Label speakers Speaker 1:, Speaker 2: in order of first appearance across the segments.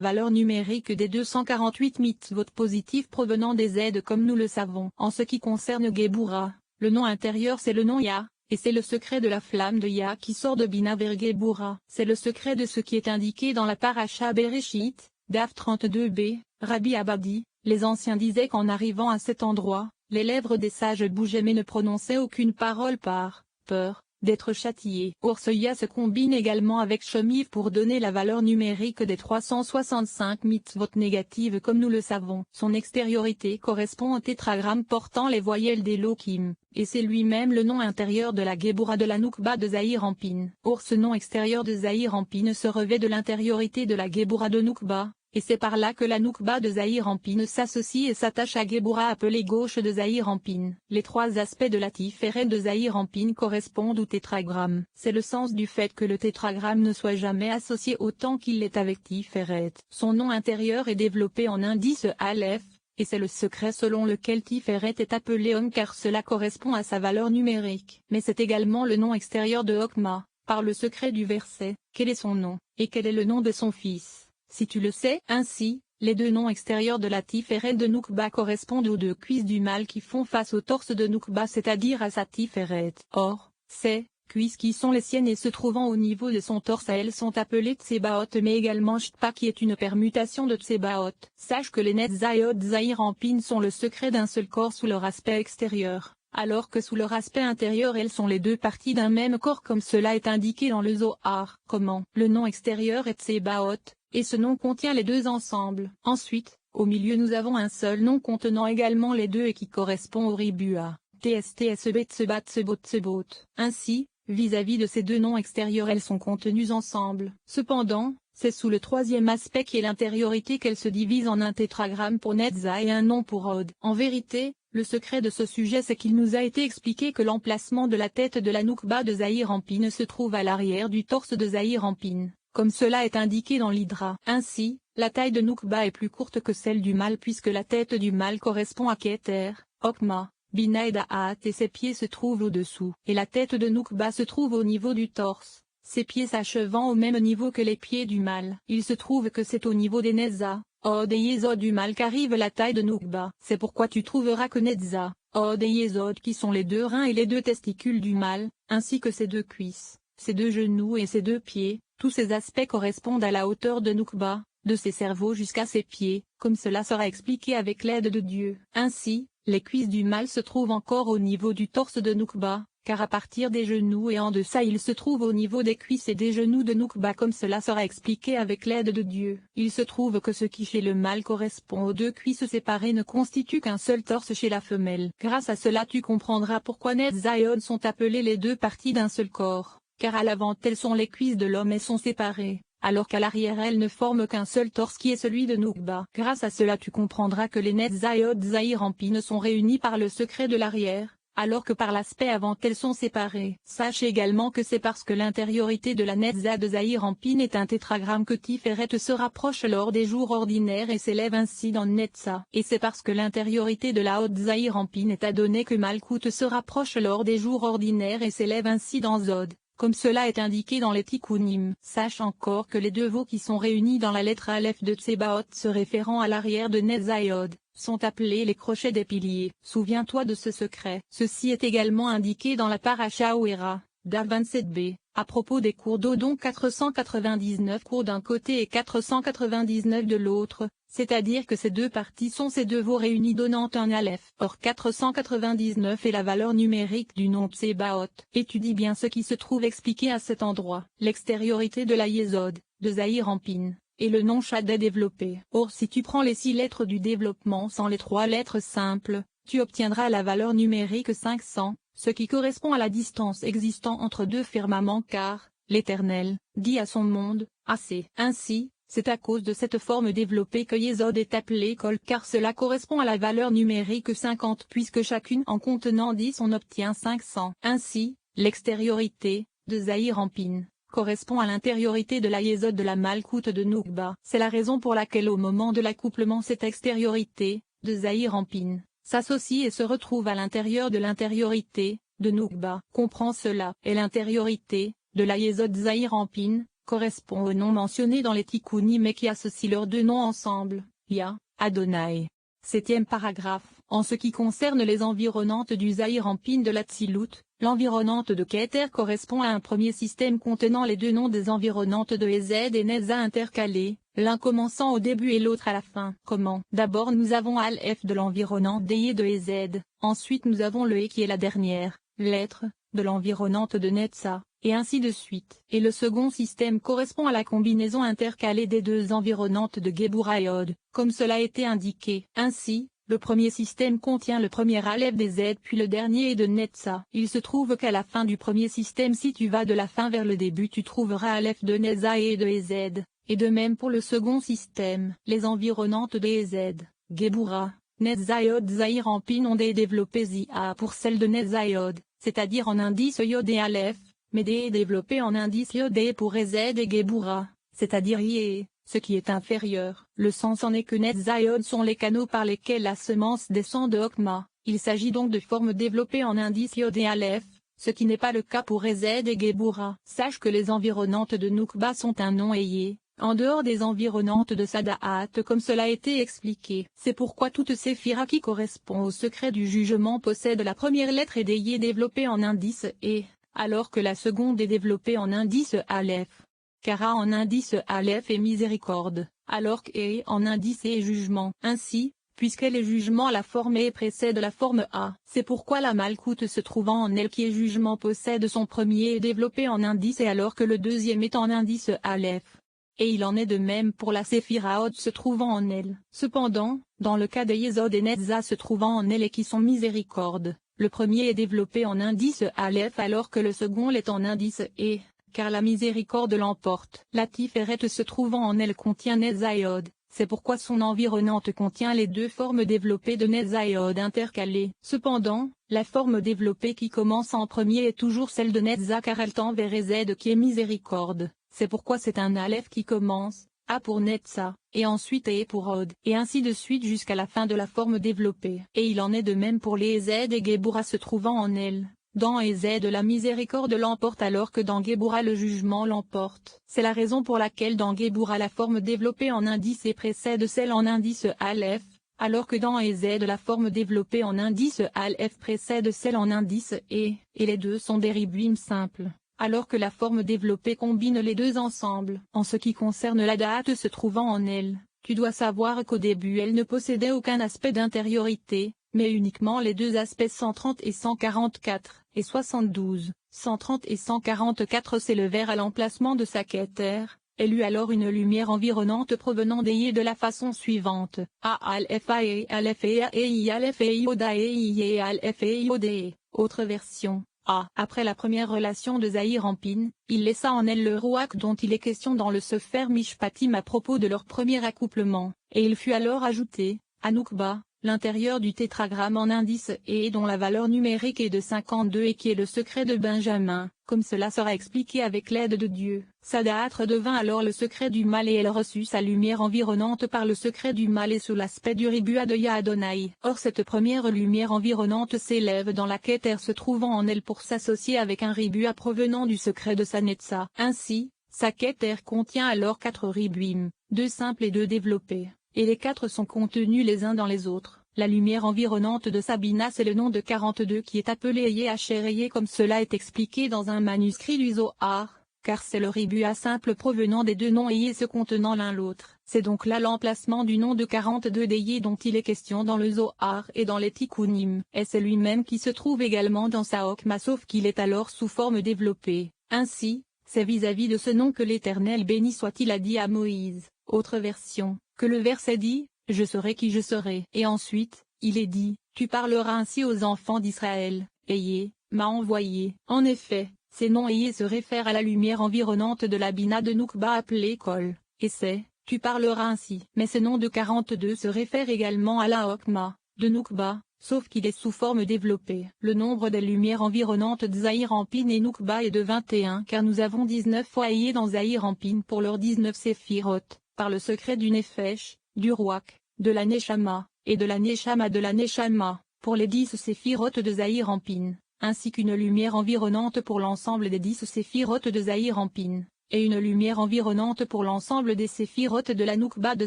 Speaker 1: Valeur numérique des 248 mitzvot positifs provenant des aides comme nous le savons. En ce qui concerne Géboura, le nom intérieur c'est le nom Yah, et c'est le secret de la flamme de Yah qui sort de Bina vers Géboura. C'est le secret de ce qui est indiqué dans la Paracha Bereshit, Daf 32b, Rabbi Abadi. Les anciens disaient qu'en arrivant à cet endroit, les lèvres des sages bougeaient mais ne prononçaient aucune parole par peur d'être châtiés. Or ce Yah se combine également avec Shomiv pour donner la valeur numérique des 365 mitzvot négatives comme nous le savons. Son extériorité correspond au tétragramme portant les voyelles d'Elohim, et c'est lui-même le nom intérieur de la Géboura de la Noukba de Zahir Anpin. Or ce nom extérieur de Zahir Anpin se revêt de l'intériorité de la Géboura de Noukba. Et c'est par là que la Noukba de Zahir Anpin s'associe et s'attache à Géboura appelée gauche de Zahir Anpin. Les trois aspects de la Tiferet de Zahir Anpin correspondent au tétragramme. C'est le sens du fait que le tétragramme ne soit jamais associé autant qu'il l'est avec Tiferet. Son nom intérieur est développé en indice Aleph, et c'est le secret selon lequel Tiferet est appelé Homme car cela correspond à sa valeur numérique. Mais c'est également le nom extérieur de Hokma, par le secret du verset. Quel est son nom, et quel est le nom de son fils? Si tu le sais. Ainsi, les deux noms extérieurs de la Tiferet de Noukba correspondent aux deux cuisses du mâle qui font face au torse de Noukba, c'est-à-dire à sa Tiferet. Or, ces cuisses qui sont les siennes et se trouvant au niveau de son torse à elles sont appelées Tsebaot mais également Shtpa qui est une permutation de Tsebaot. Sache que les Netzayot Zahir Anpin sont le secret d'un seul corps sous leur aspect extérieur, alors que sous leur aspect intérieur elles sont les deux parties d'un même corps comme cela est indiqué dans le Zohar. Comment? Le nom extérieur est Tsebaot, et ce nom contient les deux ensemble. Ensuite, au milieu nous avons un seul nom contenant également les deux et qui correspond au Ribua, TSTSEB Tsebat Tsebot Tsebot. Ainsi, vis-à-vis de ces deux noms extérieurs elles sont contenues ensemble. Cependant, c'est sous le troisième aspect qui est l'intériorité qu'elles se divisent en un tétragramme pour Netza et un nom pour Od. En vérité, le secret de ce sujet c'est qu'il nous a été expliqué que l'emplacement de la tête de la Noukba de Zahir Anpin se trouve à l'arrière du torse de Zahir Anpin, comme cela est indiqué dans l'Hydra. Ainsi, la taille de Noukba est plus courte que celle du mâle puisque la tête du mâle correspond à Keter, Hokma, Bina et Da'at et ses pieds se trouvent au-dessous. Et la tête de Noukba se trouve au niveau du torse, ses pieds s'achevant au même niveau que les pieds du mâle. Il se trouve que c'est au niveau des Netza, Od et Yesod du mâle qu'arrive la taille de Noukba. C'est pourquoi tu trouveras que Netza, Od et Yesod qui sont les deux reins et les deux testicules du mâle, ainsi que ses deux cuisses, ses deux genoux et ses deux pieds, tous ces aspects correspondent à la hauteur de Noukba, de ses cerveaux jusqu'à ses pieds, comme cela sera expliqué avec l'aide de Dieu. Ainsi, les cuisses du mâle se trouvent encore au niveau du torse de Noukba, car à partir des genoux et en deçà il se trouve au niveau des cuisses et des genoux de Noukba comme cela sera expliqué avec l'aide de Dieu. Il se trouve que ce qui chez le mâle correspond aux deux cuisses séparées ne constitue qu'un seul torse chez la femelle. Grâce à cela tu comprendras pourquoi Netzaïod sont appelées les deux parties d'un seul corps, car à l'avant elles sont les cuisses de l'homme et sont séparées, alors qu'à l'arrière elles ne forment qu'un seul torse qui est celui de Noukba. Grâce à cela tu comprendras que les Netzayot Zahir Anpin sont réunis par le secret de l'arrière, alors que par l'aspect avant elles sont séparées. Sache également que c'est parce que l'intériorité de la Netza de Zahir Anpin est un tétragramme que Tiferet se rapproche lors des jours ordinaires et s'élève ainsi dans Netza. Et c'est parce que l'intériorité de la Haute Zahir Anpin est adonnée que Malkout se rapproche lors des jours ordinaires et s'élève ainsi dans Zod, comme cela est indiqué dans les Tikkunim. Sache encore que les deux veaux qui sont réunis dans la lettre Aleph de Tsebaot se référant à l'arrière de Netzayod, sont appelés les crochets des piliers. Souviens-toi de ce secret. Ceci est également indiqué dans la Paracha Oera, Daf 27b, à propos des cours d'eau dont 499 cours d'un côté et 499 de l'autre, c'est-à-dire que ces deux parties sont ces deux veaux réunis donnant un Aleph. Or 499 est la valeur numérique du nom Tsebaot. Étudie bien ce qui se trouve expliqué à cet endroit. L'extériorité de la Yesod, de Zahir Anpin, et le nom Shad est développé. Or si tu prends les 6 lettres du développement sans les 3 lettres simples, tu obtiendras la valeur numérique 500, ce qui correspond à la distance existant entre deux firmaments car, l'Éternel, dit à son monde, assez. Ainsi, c'est à cause de cette forme développée que Yesod est appelé Kol car cela correspond à la valeur numérique 50 puisque chacune en contenant 10 on obtient 500. Ainsi, l'extériorité, de Zahir Anpin, correspond à l'intériorité de la Yesod de la Malkout de Noukba. C'est la raison pour laquelle au moment de l'accouplement cette extériorité, de Zahir Anpin, s'associe et se retrouve à l'intérieur de l'intériorité, de Noukba. Comprends cela. Et l'intériorité, de la Yesod Zahir Anpin, correspond au nom mentionné dans les Tikkunim et qui associe leurs deux noms ensemble, Yah, Adonai. 7e paragraphe. En ce qui concerne les environnantes du Zahir Anpin de l'Atsilut, l'environnante de Keter correspond à un premier système contenant les deux noms des environnantes de Ezed et Netza intercalés, l'un commençant au début et l'autre à la fin. Comment? D'abord nous avons Aleph de l'environnante d'Eye de Ezed, ensuite nous avons le E qui est la dernière lettre de l'environnante de Netza, et ainsi de suite. Et le second système correspond à la combinaison intercalée des deux environnantes de Gebura et Od, comme cela a été indiqué. Ainsi, le premier système contient le premier Aleph des Z puis le dernier est de Netza. Il se trouve qu'à la fin du premier système, si tu vas de la fin vers le début, tu trouveras Aleph de Netza et de Ez. Et de même pour le second système. Les environnantes de Ez, Gebura, Netza et Od Zahir Anpin ont des développés ZA pour celles de Netza et Od, c'est-à-dire en indice Yod et Aleph, mais des est développé en indice Yod et pour Ez et Gebura, c'est-à-dire Yé, ce qui est inférieur. Le sens en est que Netza et Od sont les canaux par lesquels la semence descend de Okma. Il s'agit donc de formes développées en indice Yod et Aleph, ce qui n'est pas le cas pour Ez et Gebura. Sache que les environnantes de Nukba sont un nom Yé, en dehors des environnantes de Sadaat comme cela a été expliqué. C'est pourquoi toute séphira qui correspond au secret du jugement possède la première lettre et des Yé développée en indice E, alors que la seconde est développée en indice Aleph. Kara en indice Aleph est miséricorde, alors qu'E en indice est jugement. Ainsi, puisqu'elle est jugement, la forme E précède la forme A. C'est pourquoi la Malkout se trouvant en elle qui est jugement possède son premier est développé en indice et alors que le deuxième est en indice Aleph. Et il en est de même pour la Séphiraot se trouvant en elle. Cependant, dans le cas de Yesod et Netza se trouvant en elle et qui sont miséricordes, le premier est développé en indice Aleph alors que le second l'est en indice E, car la miséricorde l'emporte. La Tiferet se trouvant en elle contient Netza et Od, c'est pourquoi son environnante contient les deux formes développées de Netza et Od intercalées. Cependant, la forme développée qui commence en premier est toujours celle de Netza car elle tend vers Ez qui est miséricorde. C'est pourquoi c'est un Aleph qui commence, A pour Netza, et ensuite E pour Od, et ainsi de suite jusqu'à la fin de la forme développée. Et il en est de même pour les Ez et Gebura se trouvant en elle. Dans Ez la miséricorde l'emporte alors que dans Gebura le jugement l'emporte. C'est la raison pour laquelle dans Gebura la forme développée en indice E précède celle en indice Aleph, alors que dans Ez la forme développée en indice Aleph précède celle en indice E, et les deux sont des ribuim simples, alors que la forme développée combine les deux ensemble. En ce qui concerne la date se trouvant en elle, tu dois savoir qu'au début elle ne possédait aucun aspect d'intériorité, mais uniquement les deux aspects 130 et 144, et 72. 130 et 144 s'élevèrent à l'emplacement de sa Keter. Elle eut alors une lumière environnante provenant d'Eye de la façon suivante. A Aleph A E Aleph E A E I Aleph E Iod A E I E Aleph E Iod E. Autre version. A. Après la première relation de Zahir Anpin, il laissa en elle le Rouach dont il est question dans le Sefer Mishpatim à propos de leur premier accouplement, et il fut alors ajouté, à Nukba, l'intérieur du tétragramme en indice et dont la valeur numérique est de 52 et qui est le secret de Benjamin, comme cela sera expliqué avec l'aide de Dieu. Sadaat devint alors le secret du mal et elle reçut sa lumière environnante par le secret du mal et sous l'aspect du Ribua de Yah Adonai. Or cette première lumière environnante s'élève dans la Keter se trouvant en elle pour s'associer avec un Ribua provenant du secret de sa Netza. Ainsi, sa Keter contient alors 4 Ribuim, 2 simples et 2 développés. Et les 4 sont contenus les uns dans les autres. La lumière environnante de Sabina c'est le nom de 42 qui est appelé Yé comme cela est expliqué dans un manuscrit du Zohar, car c'est le Ribua simple provenant des deux noms Yé se contenant l'un l'autre. C'est donc là l'emplacement du nom de 42 d'Yé dont il est question dans le Zohar et dans les Tikkunim. Et c'est lui-même qui se trouve également dans sa Okma sauf qu'il est alors sous forme développée. Ainsi, c'est vis-à-vis de ce nom que l'Éternel béni soit-il a dit à Moïse. Autre version, que le verset dit, je serai qui je serai. Et ensuite, il est dit, tu parleras ainsi aux enfants d'Israël, Yé m'a envoyé. En effet, ces noms Yé se réfèrent à la lumière environnante de la Bina de Nukba appelée Kol, et c'est, tu parleras ainsi. Mais ce nom de 42 se réfère également à la Okma, de Nukba, sauf qu'il est sous forme développée. Le nombre des lumières environnantes de Zahir Anpin et Nukba est de 21 car nous avons 19 fois Yé dans Zahir Anpin pour leurs 19 séphiroth. Par le secret du Nefesh, du Rouach, de la Neshama, et de la Neshama de la Neshama, pour les 10 séphiroth de Zahir Anpin, ainsi qu'une lumière environnante pour l'ensemble des 10 séphiroth de Zahir Anpin. et une lumière environnante pour l'ensemble des séphirotes de la Noukba de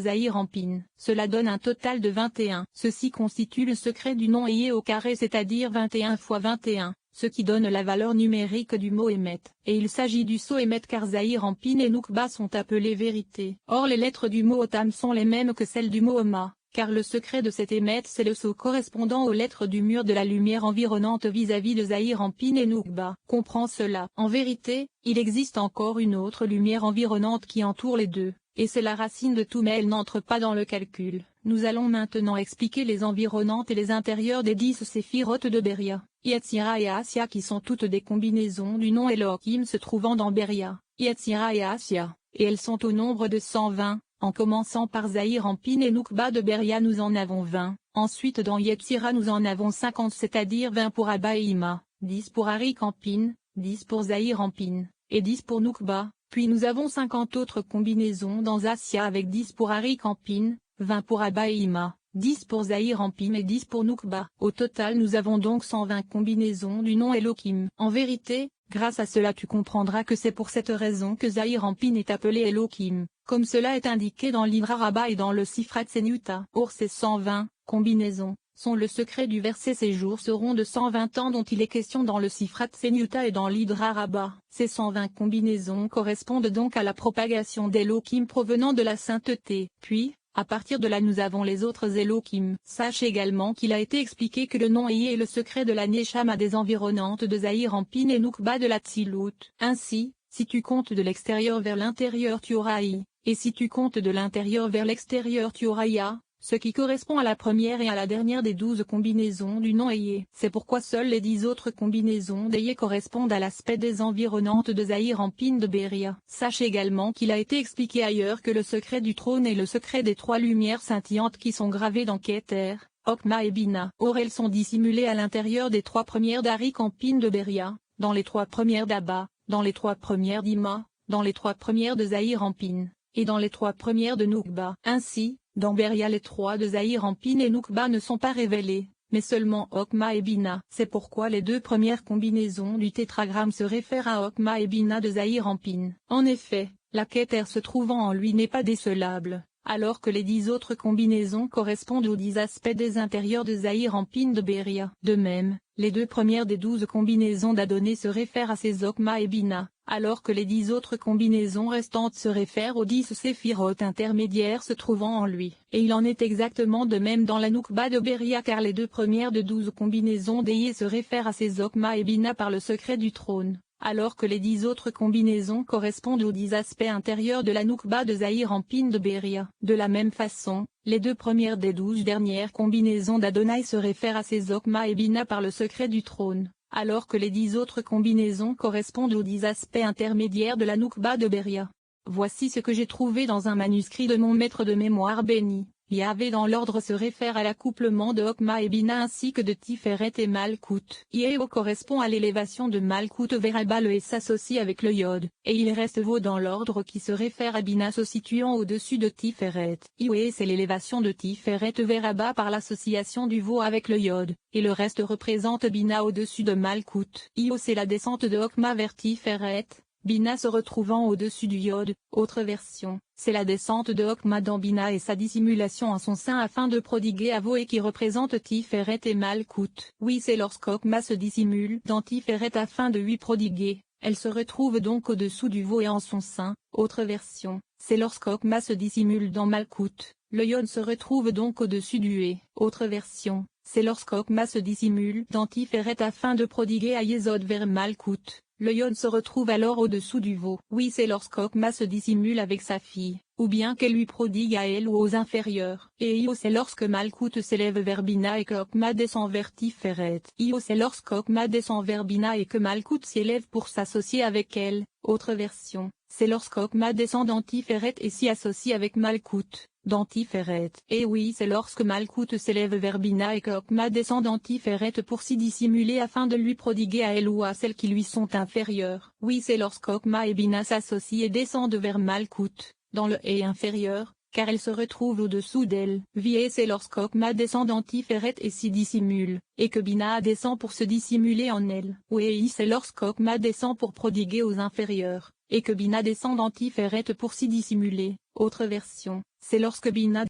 Speaker 1: Zahir-Anpin. Cela donne un total de 21. Ceci constitue le secret du nom Yé au carré, c'est-à-dire 21 fois 21. Ce qui donne la valeur numérique du mot Emet. Et il s'agit du sceau Emet car Zahir-Anpin et Noukba sont appelés vérité. Or les lettres du mot Otam sont les mêmes que celles du mot Oma, car le secret de cet Emet c'est le sceau correspondant aux lettres du mur de la lumière environnante vis-à-vis de Zahir-Anpin et Noukba. Comprends cela. En vérité, il existe encore une autre lumière environnante qui entoure les deux, et c'est la racine de tout mais elle n'entre pas dans le calcul. Nous allons maintenant expliquer les environnantes et les intérieurs des 10 séphirotes de Beria, Yetzira et Asya qui sont toutes des combinaisons du nom Elohim se trouvant dans Beria, Yetzira et Asya, et elles sont au nombre de 120, en commençant par Zahir-Anpin et Noukba de Beria nous en avons 20, ensuite dans Yetzira nous en avons 50 c'est-à-dire 20 pour Abba et Ima, 10 pour Arik-Anpin, 10 pour Zahir-Anpin, et 10 pour Noukba, puis nous avons 50 autres combinaisons dans Asya avec 10 pour Arik-Anpin, 20 pour Abba et Ima, 10 pour Zahir-Anpin et 10 pour Noukba. Au total nous avons donc 120 combinaisons du nom Elohim. En vérité, grâce à cela tu comprendras que c'est pour cette raison que Zahir-Anpin est appelé Elohim, comme cela est indiqué dans l'Ivra Rabba et dans le Sifrat Senyuta. Or ces 120 combinaisons sont le secret du verset. Ces jours seront de 120 ans dont il est question dans le Sifrat Senyuta et dans l'Hydra Rabba. Ces 120 combinaisons correspondent donc à la propagation d'Elohim provenant de la sainteté. Puis, à partir de là nous avons les autres Elohim. Sache également qu'il a été expliqué que le nom Yé est le secret de la Neshama des environnantes de Zahir-Anpin et Noukba de la Tzilut. Ainsi, si tu comptes de l'extérieur vers l'intérieur tu auras I, et si tu comptes de l'intérieur vers l'extérieur tu auras Ya, ce qui correspond à la première et à la dernière des 12 combinaisons du nom Yé. C'est pourquoi seules les 10 autres combinaisons d'Yé correspondent à l'aspect des environnantes de Zahir-Anpin de Beria. Sache également qu'il a été expliqué ailleurs que le secret du trône est le secret des 3 lumières scintillantes qui sont gravées dans Keter, Okma et Bina. Or elles sont dissimulées à l'intérieur des 3 premières d'Arik-Anpin de Beria, dans les 3 premières d'Abba, dans les 3 premières d'Ima, dans les 3 premières de Zahir-Anpin, et dans les 3 premières de Noukba. Ainsi, dans Beria les 3 de Zahir-Anpin et Noukba ne sont pas révélés, mais seulement Okma et Bina. C'est pourquoi les 2 premières combinaisons du tétragramme se réfèrent à Okma et Bina de Zahir-Anpin. En effet, la Keter se trouvant en lui n'est pas décelable, alors que les 10 autres combinaisons correspondent aux 10 aspects des intérieurs de Zahir-Anpin de Beria. De même, les 2 premières des 12 combinaisons d'Adonai se réfèrent à ces Okma et Bina, alors que les 10 autres combinaisons restantes se réfèrent aux 10 séphirotes intermédiaires se trouvant en lui. Et il en est exactement de même dans la Noukba de Beria car les 2 premières de 12 combinaisons d'Yé se réfèrent à ces Okma et Bina par le secret du trône, alors que les 10 autres combinaisons correspondent aux 10 aspects intérieurs de la Noukba de Zahir-Anpin de Beria. De la même façon, les 2 premières des 12 dernières combinaisons d'Adonai se réfèrent à ces Okma et Bina par le secret du trône, alors que les 10 autres combinaisons correspondent aux 10 aspects intermédiaires de la Noukba de Beria. Voici ce que j'ai trouvé dans un manuscrit de mon maître de mémoire béni. Yahvé dans l'ordre se réfère à l'accouplement de Okma et Bina ainsi que de Tiferet et Malkout. Yého correspond à l'élévation de Malkout vers Abba et s'associe avec le Yod, et il reste Vo dans l'ordre qui se réfère à Bina se situant au-dessus de Tiferet. Iwe c'est l'élévation de Tiferet vers Abba par l'association du Vo avec le Yod, et le reste représente Bina au-dessus de Malkout. Io c'est la descente de Okma vers Tiferet, Bina se retrouvant au-dessus du Yod. Autre version, c'est la descente de Okma dans Bina et sa dissimulation en son sein afin de prodiguer Avoé qui représente Tiferet et Malkout. Oui c'est lorsqu'Okma se dissimule dans Tiferet afin de lui prodiguer, elle se retrouve donc au-dessous du Vo et en son sein. Autre version, c'est lorsqu'Okma se dissimule dans Malkout, le Yod se retrouve donc au-dessus du Hé. Autre version, c'est lorsqu'Okma se dissimule dans Tiferet afin de prodiguer à Yesod vers Malkout. Le Yod se retrouve alors au-dessous du Vo. Oui c'est lorsqu'Okma se dissimule avec sa fille, ou bien qu'elle lui prodigue à elle ou aux inférieurs. Et Io c'est lorsque Malkout s'élève vers Bina et que Okma descend vers Tiferet. Io c'est lorsqu'Okma descend vers Bina et que Malkout s'y élève pour s'associer avec elle. Autre version, c'est lorsqu'Okma descend dans Tiferet et s'y associe avec Malkout dans Tiferet. Et oui c'est lorsque Malkout s'élève vers Bina et que Okma descend dans Tiferet pour s'y dissimuler afin de lui prodiguer à elle ou à celles qui lui sont inférieures. Oui c'est lorsqu'Okma et Bina s'associent et descendent vers Malkout, dans le Hé inférieur, car elle se retrouve au-dessous d'elle. Vie c'est lorsqu'Okma descend dans Tiferet et s'y dissimule, et que Bina descend pour se dissimuler en elle. Oui c'est lorsqu'Okma descend pour prodiguer aux inférieurs. et que Bina descend d'Antifereth pour s'y dissimuler. Autre version, c'est lorsque Bina